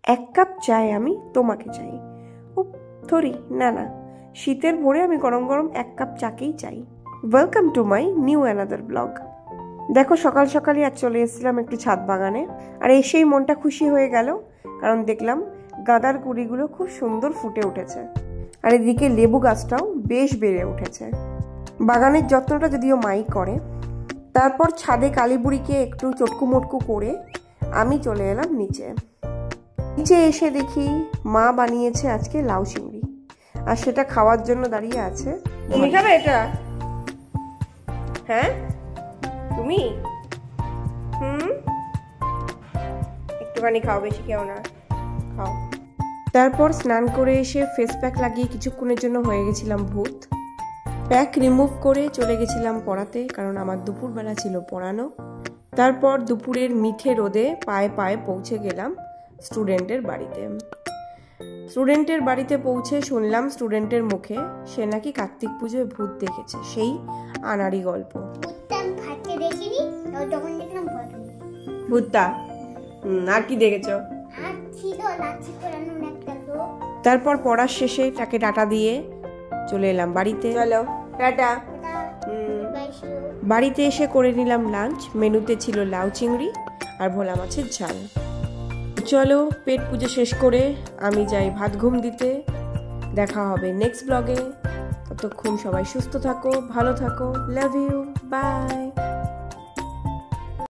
এক কাপ চাই আমি তোমাকে চাই। ও থরি না না, শীতের ভোরে আমি গরম গরম এক কাপ চাকেই চাই। Welcome to my new another blog. দেখো সকাল সকালই আজ চলে এসেছিলাম একটু ছাদ বাগানে, আর এসেই মনটা খুশি হয়ে গেল, কারণ দেখলাম গাঁদার কুড়িগুলো খুব সুন্দর ফুটে উঠেছে, আর এদিকে লেবু গাছটাও বেশ বেড়ে উঠেছে। বাগানের যত্নটা যদিও মাই করে। তারপর ছাদে কালীবুড়িকে একটু চটকু মটকু করে আমি চলে এলাম নিচে। নিচে এসে দেখি মা বানিয়েছে আজকে লাউ চিংড়ি, আর সেটা খাওয়ার জন্য দাঁড়িয়ে আছে। তুমি খাবে এটা? হ্যাঁ তুমি? একটুখানি খাও, বেশি খেও না, খাও। তারপর স্নান করে এসে ফেস প্যাক লাগিয়ে কিছুক্ষণের জন্য হয়ে গেছিলাম ভূত। প্যাক রিমুভ করে চলে গেছিলাম পড়াতে, কারণ আমার দুপুরবেলা ছিল পড়ানো। তারপর দুপুরের মিঠে রোদে পায়ে পায়ে পৌঁছে গেলাম স্টুডেন্টের বাড়িতে। স্টুডেন্টের বাড়িতে পৌঁছে শুনলাম স্টুডেন্টের মুখে সে নাকি কার্তিক পুজোয় ভূত দেখেছে, সেই আনাড়ি গল্প। ভূতটা আর কি দেখেছ? তারপর পড়ার শেষে তাকে টাটা দিয়ে চলে এলাম বাড়িতে। চলো টাটা। বাড়িতে এসে করে নিলাম লাঞ্চ। মেনুতে ছিল লাউ চিংড়ি আর ভোলা মাছের ঝাল। চলো পেট পুজো শেষ করে আমি যাই ভাত ঘুম দিতে। দেখা হবে নেক্সট ব্লগে। ততক্ষণ সবাই সুস্থ থাকো, ভালো থাকো। Love you, by.